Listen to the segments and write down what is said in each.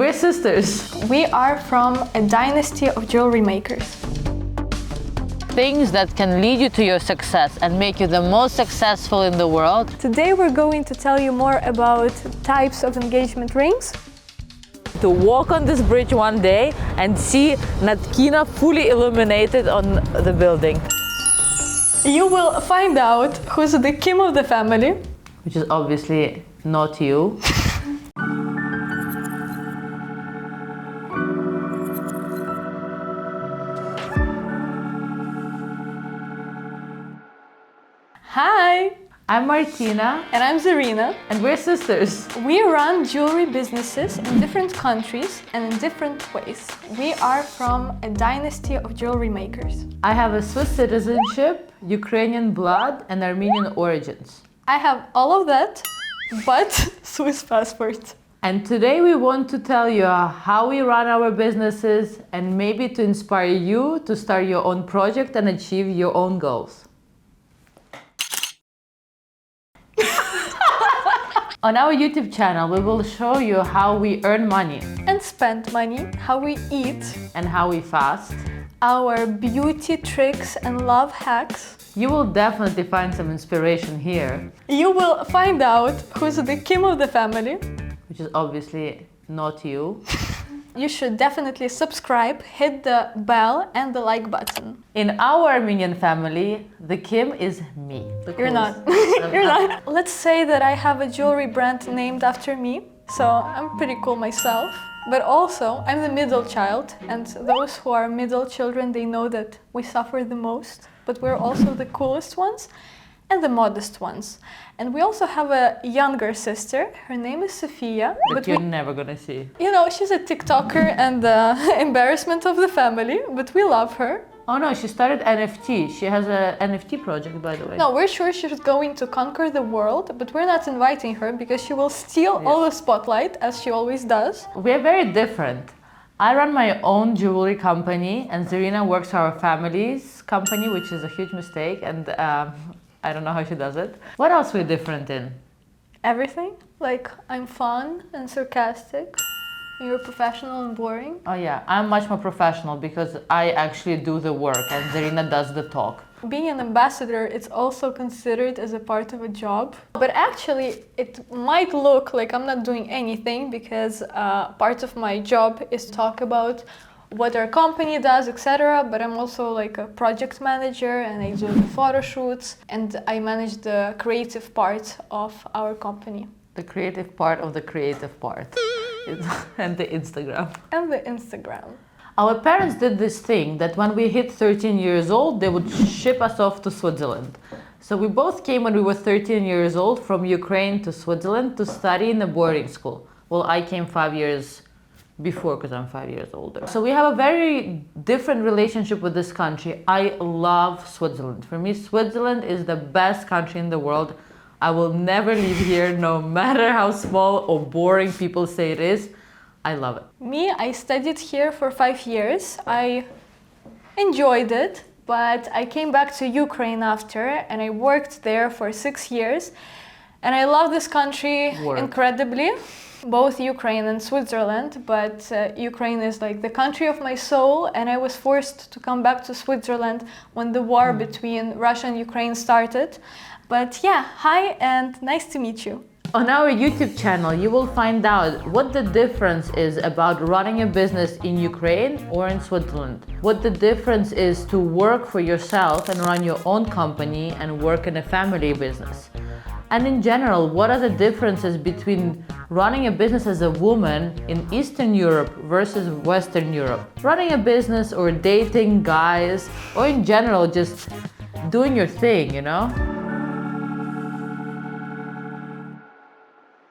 we're sisters. We are from a dynasty of jewelry makers. Things that can lead you to your success and make you the most successful in the world. Today we're going to tell you more about types of engagement rings. To walk on this bridge one day and see Natkina fully illuminated on the building. You will find out who's the Kim of the family. Which is obviously not you. Hi! I'm Martina. And I'm Zarina. And we're sisters. We run jewelry businesses in different countries and in different ways. We are from a dynasty of jewelry makers. I have a Swiss citizenship, Ukrainian blood, and Armenian origins. I have all of that, but Swiss passport. And today we want to tell you how we run our businesses and maybe to inspire you to start your own project and achieve your own goals. On our YouTube channel, we will show you how we earn money And spend money, how we eat, and how we fast. our beauty tricks and love hacks. You will definitely find some inspiration here, You will find out who's the Kim of the family. which is obviously not you. You should definitely subscribe, hit the bell and the like button. In our Armenian family, the Kim is me. The You're not. coolest. You're not. Let's say that I have a jewelry brand named after me, so I'm pretty cool myself. But also, I'm the middle child, and those who are middle children, they know that we suffer the most, but we're also the coolest ones and the modest ones. And we also have a younger sister. Her name is Sophia. But you're never gonna see. You know, she's a TikToker and the embarrassment of the family, but we love her. Oh no, she started NFT. She has an NFT project, by the way. No, we're sure she's going to conquer the world, but we're not inviting her because she will steal all the spotlight, as she always does. We're very different. I run my own jewelry company, and Zarina works for our family's company, which is a huge mistake, and I don't know how she does it. What else we're different in? Everything. Like, I'm fun and sarcastic. You're professional and boring. Oh yeah, I'm much more professional because I actually do the work and Zarina does the talk. Being an ambassador, it's also considered as a part of a job. But actually, it might look like I'm not doing anything because part of my job is to talk about what our company does, etc. But I'm also like a project manager and I do the photo shoots and I manage the creative part of our company. The creative part of the creative part. And the Instagram. And the Instagram. Our parents did this thing that when we hit 13 years old, they would ship us off to Switzerland. So we both came when we were 13 years old from Ukraine to Switzerland to study in a boarding school. Well, I came 5 years before because I'm 5 years older. So we have a very different relationship with this country. I love Switzerland. For me, Switzerland is the best country in the world. I will never leave here, no matter how small or boring people say it is. I love it. Me, I studied here for 5 years. I enjoyed it, but I came back to Ukraine after and I worked there for 6 years. And I love this country incredibly, both Ukraine and Switzerland, but Ukraine is like the country of my soul and I was forced to come back to Switzerland when the war between Russia and Ukraine started. But yeah, hi and nice to meet you. On our YouTube channel, you will find out what the difference is about running a business in Ukraine or in Switzerland. What the difference is to work for yourself and run your own company and work in a family business. And in general, what are the differences between running a business as a woman in Eastern Europe versus Western Europe? Running a business or dating guys, or in general, just doing your thing, you know?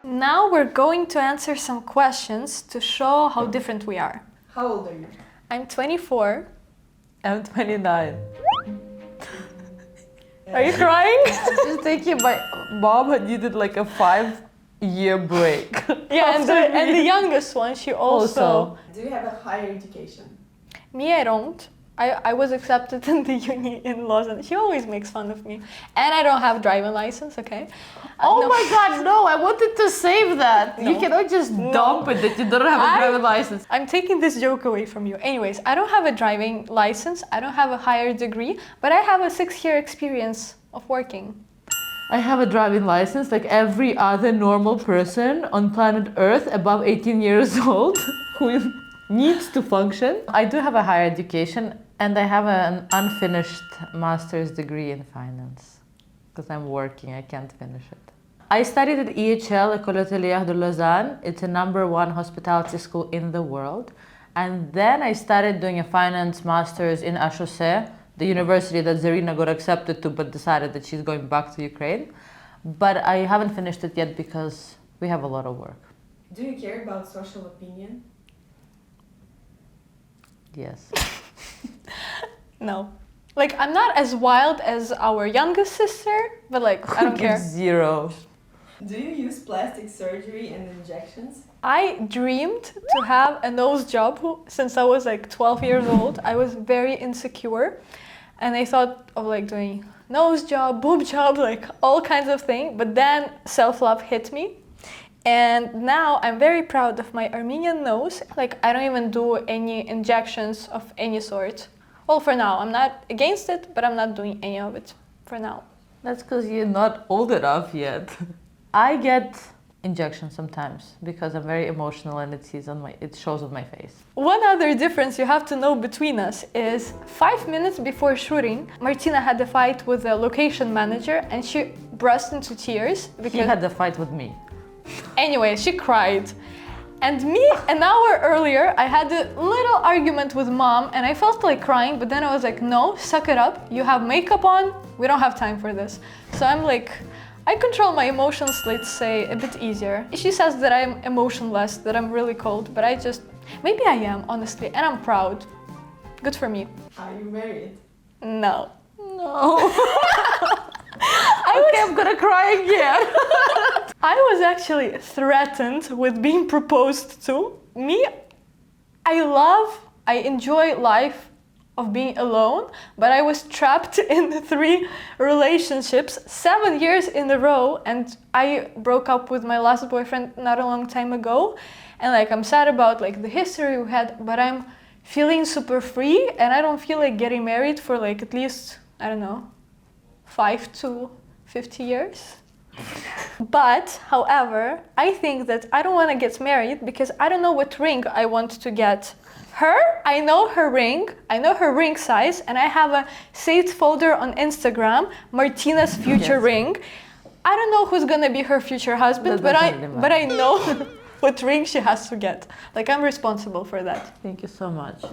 Now we're going to answer some questions to show how different we are. How old are you? I'm 24. I'm 29. Are you crying? Just thinking my mom had needed like a 5-year break. Yeah, and the youngest one, she also... Do you have a higher education? Me, I don't. I was accepted in the uni in Lausanne. She always makes fun of me. And I don't have driving license, okay? Oh No. my god, no, I wanted to save that. No. You cannot just dump it that you don't have a driving license. I'm taking this joke away from you. Anyways, I don't have a driving license. I don't have a higher degree, but I have a 6-year experience of working. I have a driving license like every other normal person on planet Earth above 18 years old who needs to function. I do have a higher education and I have an unfinished master's degree in finance because I'm working, I can't finish it. I studied at EHL, École Hôtelière de Lausanne. It's a #1 hospitality school in the world. And then I started doing a finance master's in HEC, the university that Zarina got accepted to but decided that she's going back to Ukraine. But I haven't finished it yet because we have a lot of work. Do you care about social opinion? Yes. No. Like, I'm not as wild as our youngest sister, but like, I don't care. Zero. Do you use plastic surgery and injections? I dreamed to have a nose job since I was like 12 years old. I was very insecure and I thought of like doing nose job, boob job, like all kinds of things. But then self-love hit me. And now I'm very proud of my Armenian nose. Like, I don't even do any injections of any sort. Well, for now, I'm not against it, but I'm not doing any of it for now. That's because you're not old enough yet. I get injections sometimes because I'm very emotional and it shows on my face. One other difference you have to know between us is 5 minutes before shooting, Martina had a fight with the location manager and she burst into tears because She had the fight with me. anyway, she cried. And me, an hour earlier, I had a little argument with mom and I felt like crying, but then I was like, no, suck it up. You have makeup on. We don't have time for this. So I'm like, I control my emotions, let's say, a bit easier. She says that I'm emotionless, that I'm really cold, but maybe I am, honestly, and I'm proud. Good for me. Are you married? No. No. I'm gonna cry again. I was actually threatened with being proposed to. Me, I enjoy life of being alone, but I was trapped in 3 relationships, 7 years in a row, and I broke up with my last boyfriend not a long time ago. And like, I'm sad about like the history we had, but I'm feeling super free and I don't feel like getting married for like at least, I don't know, 5 to 50 years. But, however, I think that I don't want to get married because I don't know what ring I want to get. Her, I know her ring size, and I have a saved folder on Instagram, Martina's future ring. I don't know who's gonna be her future husband, but I know what ring she has to get. Like, I'm responsible for that. Thank you so much.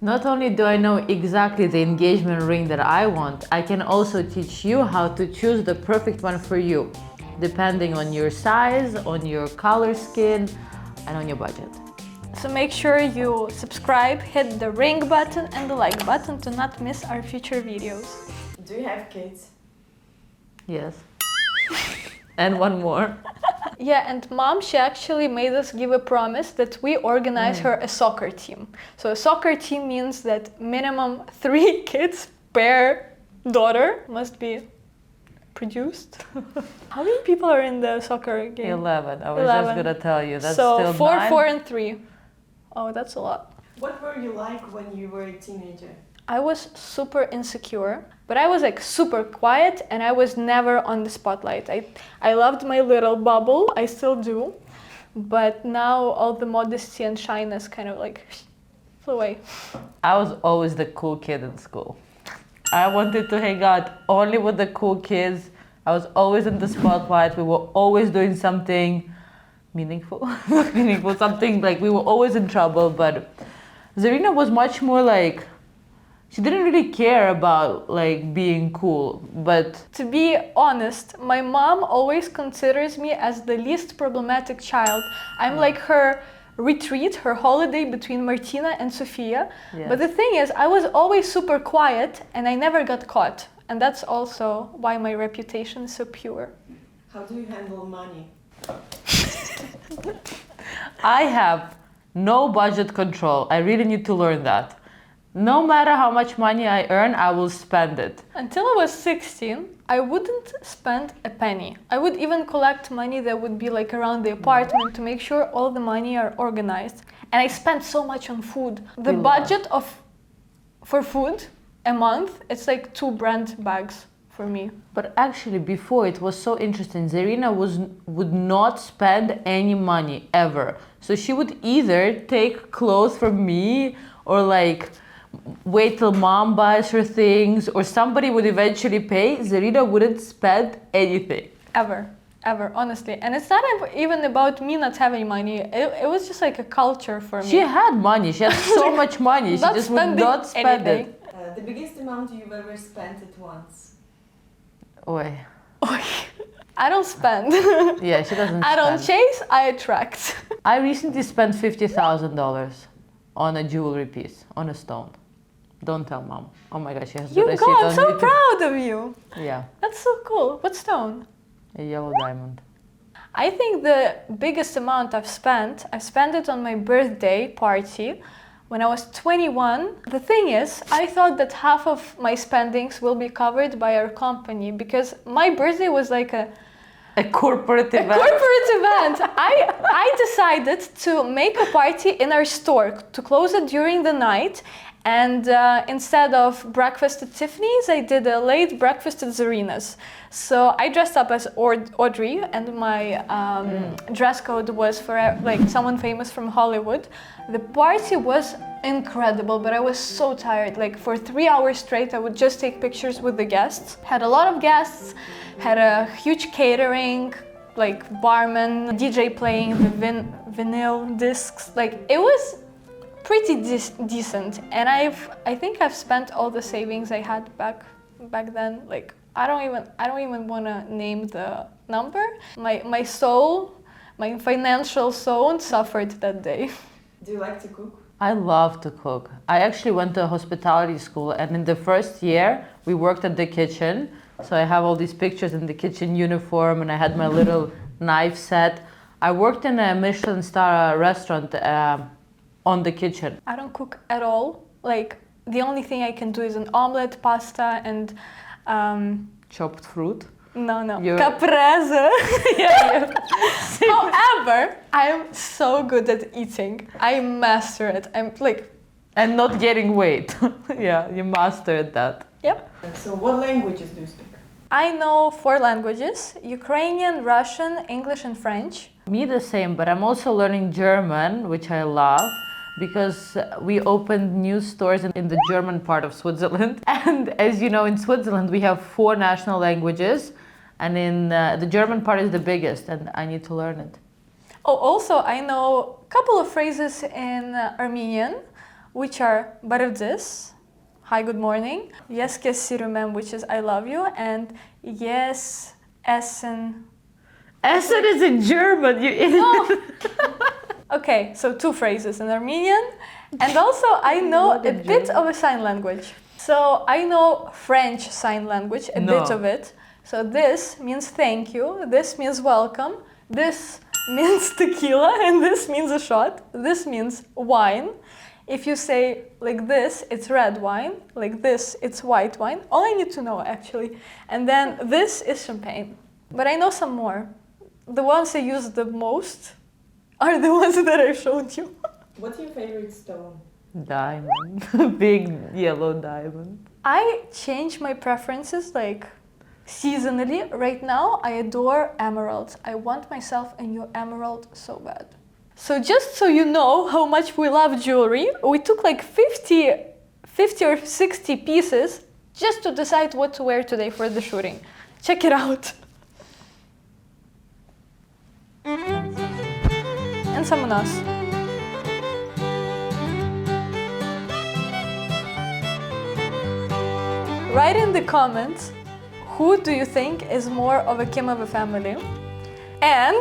Not only do I know exactly the engagement ring that I want, I can also teach you how to choose the perfect one for you, depending on your size, on your color skin, and on your budget. So make sure you subscribe, hit the ring button and the like button to not miss our future videos. Do you have kids? Yes. And one more. Yeah, and mom, she actually made us give a promise that we organize her a soccer team. So a soccer team means that minimum 3 kids per daughter must be produced. How many people are in the soccer game? 11. I was 11. just gonna tell you. That's so still 4, 9. 4, and 3. Oh, that's a lot. What were you like when you were a teenager? I was super insecure, but I was like super quiet and I was never on the spotlight. I loved my little bubble, I still do, but now all the modesty and shyness kind of like flew away. I was always the cool kid in school. I wanted to hang out only with the cool kids. I was always in the spotlight. We were always doing something meaningful. Something like we were always in trouble, but Zarina was much more like, she didn't really care about like being cool, but... To be honest, my mom always considers me as the least problematic child. I'm like her retreat, her holiday between Martina and Sofia. Yes. But the thing is, I was always super quiet and I never got caught. And that's also why my reputation is so pure. How do you handle money? I have no budget control. I really need to learn that. No matter how much money I earn, I will spend it. Until I was 16, I wouldn't spend a penny. I would even collect money that would be like around the apartment to make sure all the money are organized. And I spent so much on food. The budget for food a month, it's like 2 brand bags for me. But actually, before it was so interesting. Zarina would not spend any money ever. So she would either take clothes from me or like wait till mom buys her things, or somebody would eventually pay. Zarina wouldn't spend anything. Ever, honestly. And it's not even about me not having money. It was just like a culture for me. She had money. She had so much money. She just would not spend it. The biggest amount you've ever spent at once? Oi. I don't spend. Yeah, she doesn't I don't spend. chase, I attract. I recently spent $50,000 on a jewelry piece, on a stone. Don't tell mom. Oh my gosh, she has You the receipt go, I'm on so YouTube. proud of you. Yeah, That's so cool. What stone? a yellow diamond. I think the biggest amount I spent it on my birthday party when I was 21. The thing is, I thought that half of my spendings will be covered by our company because my birthday was like a corporate event. corporate event. I decided to make a party in our store, to close it during the night. And instead of breakfast at Tiffany's, I did a late breakfast at Zarina's. So I dressed up as Audrey, and my dress code was for like someone famous from Hollywood. The party was incredible, but I was so tired. Like for 3 hours straight, I would just take pictures with the guests. Had a lot of guests, had a huge catering, like barman, DJ playing the vinyl discs. Like it was pretty decent, and I think I've spent all the savings I had back then. Like I don't even want to name the number. My soul, my financial soul suffered that day. Do you like to cook? I love to cook. I actually went to a hospitality school, and in the first year we worked at the kitchen. So I have all these pictures in the kitchen uniform, and I had my little knife set. I worked in a Michelin star restaurant on the kitchen. I don't cook at all. Like the only thing I can do is an omelette, pasta, and Chopped fruit. no, You're- caprese. Yeah. However, I am so good at eating. I master it. I'm like, And not getting weight. Yeah, you mastered that. yep. So what languages do you speak? I know 4 languages: Ukrainian, Russian, English, and French. Me the same, but I'm also learning German, which I love, because we opened new stores in the German part of Switzerland. And as you know, in Switzerland, we have 4 national languages, and in the German part is the biggest, and I need to learn it. Oh, also, I know a couple of phrases in Armenian, which are "barevdis," hi, good morning, "yes, kesirumem," which is "I love you," and "yes, essen." Essen is in German, you idiot. Okay, so 2 phrases in Armenian, and also I know What a in bit German? of a sign language. So I know French sign language, a bit No. of it. So this means thank you, this means welcome, this means tequila, and this means a shot. This means wine. If you say like this, it's red wine. Like this, it's white wine. All I need to know, actually. And then this is champagne. But I know some more. The ones I use the most are the ones that I showed you. What's your favorite stone? Diamond. Big yellow diamond. I change my preferences like seasonally. Right now, I adore emeralds. I want myself a new emerald so bad. So just so you know how much we love jewelry, we took like 50 or 60 pieces just to decide what to wear today for the shooting. Check it out. And someone else. Write in the comments, who do you think is more of a Kim of a family? And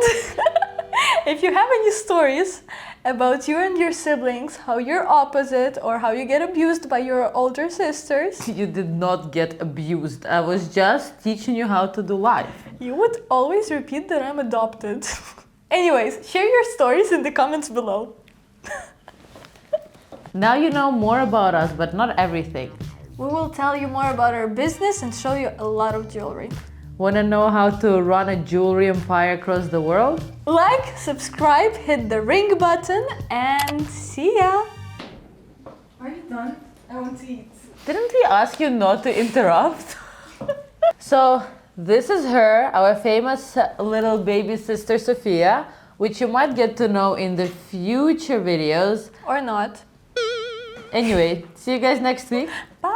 if you have any stories about you and your siblings, how you're opposite or how you get abused by your older sisters, You did not get abused. I was just teaching you how to do life. you would always repeat that I'm adopted. Anyways, share your stories in the comments below. Now you know more about us, but not everything. We will tell you more about our business and show you a lot of jewelry. Want to know how to run a jewelry empire across the world? Like, subscribe, hit the ring button, and see ya! Are you done? I want to eat. Didn't we ask you not to interrupt? So, this is her, our famous little baby sister Sophia, which you might get to know in the future videos. Or not. Anyway, see you guys next week. Bye!